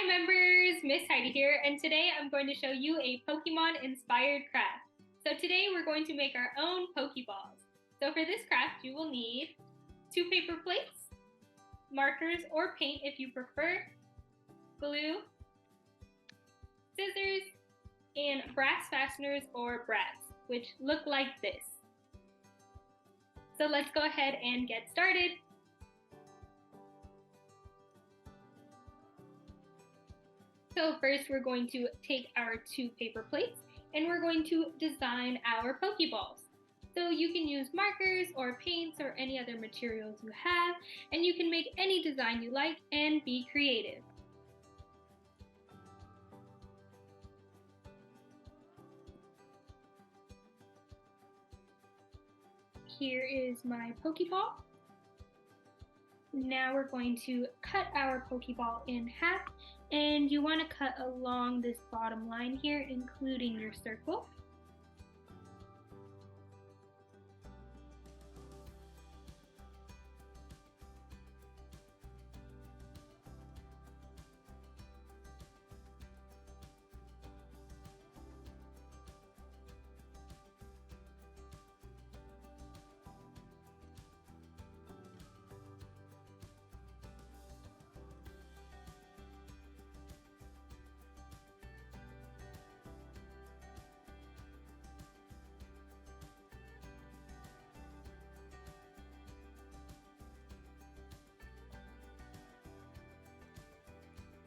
Hi members, Miss Heidi here, and today I'm going to show you a Pokemon inspired craft. So today we're going to make our own Pokeballs. So for this craft you will need 2 paper plates, markers or paint if you prefer, glue, scissors, and brass fasteners or brads, which look like this. So let's go ahead and get started. So first we're going to take our 2 paper plates and we're going to design our Pokeballs. So you can use markers or paints or any other materials you have, and you can make any design you like and be creative. Here is my Pokeball. Now we're going to cut our Pokeball in half, and you want to cut along this bottom line here, including your circle.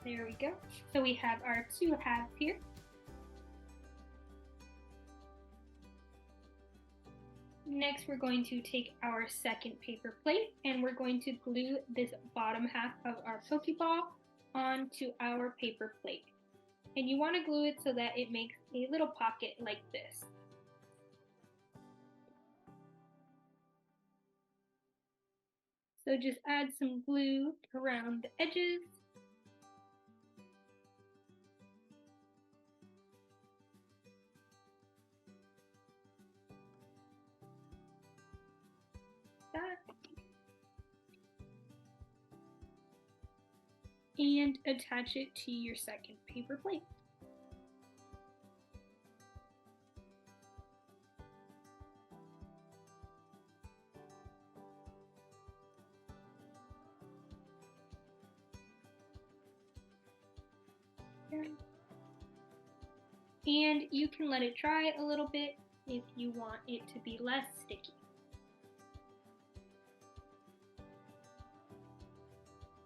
There we go. So we have our 2 halves here. Next, we're going to take our second paper plate and we're going to glue this bottom half of our Pokeball onto our paper plate. And you want to glue it so that it makes a little pocket like this. So just add some glue around the edges. And attach it to your second paper plate. And you can let it dry a little bit if you want it to be less sticky.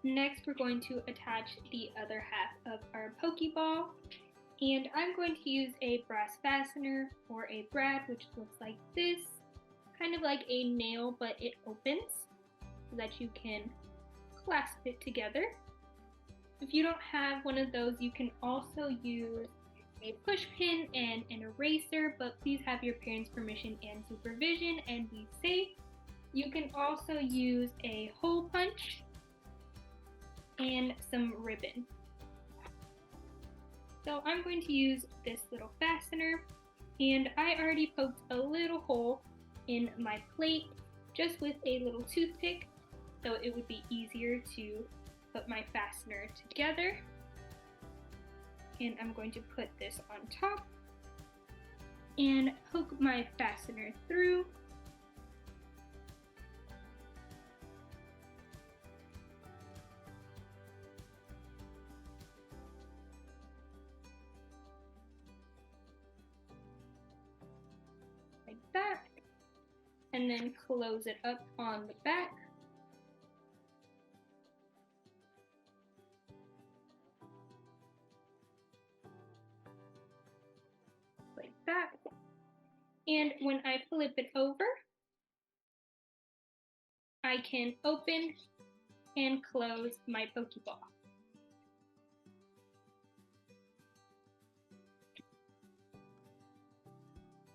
Next, we're going to attach the other half of our Pokeball, and I'm going to use a brass fastener or a brad, which looks like this, kind of like a nail, but it opens so that you can clasp it together. If you don't have one of those, you can also use a push pin and an eraser, but please have your parents' permission and supervision and be safe. You can also use a hole punch and some ribbon. So I'm going to use this little fastener, and I already poked a little hole in my plate just with a little toothpick, so it would be easier to put my fastener together. And I'm going to put this on top and poke my fastener through. Like that. And then close it up on the back. Like that. And when I flip it over, I can open and close my Pokeball.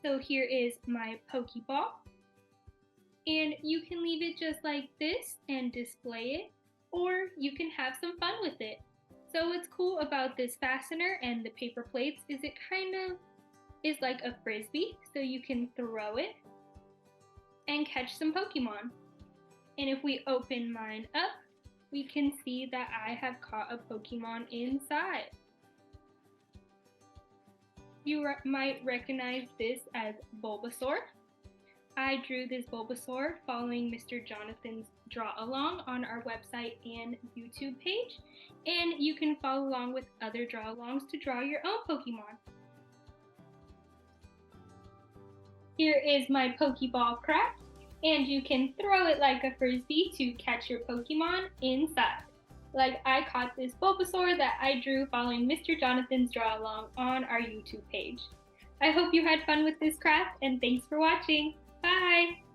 So here is my Pokeball, and you can leave it just like this and display it, or you can have some fun with it. So what's cool about this fastener and the paper plates is it kind of is like a frisbee, so you can throw it and catch some Pokemon. And if we open mine up, we can see that I have caught a Pokemon inside. You might recognize this as Bulbasaur. I drew this Bulbasaur following Mr. Jonathan's draw along on our website and YouTube page, and you can follow along with other draw alongs to draw your own Pokemon. Here is my Pokeball craft, and you can throw it like a frisbee to catch your Pokemon inside. Like I caught this Bulbasaur that I drew following Mr. Jonathan's draw along on our YouTube page. I hope you had fun with this craft, and thanks for watching. Bye!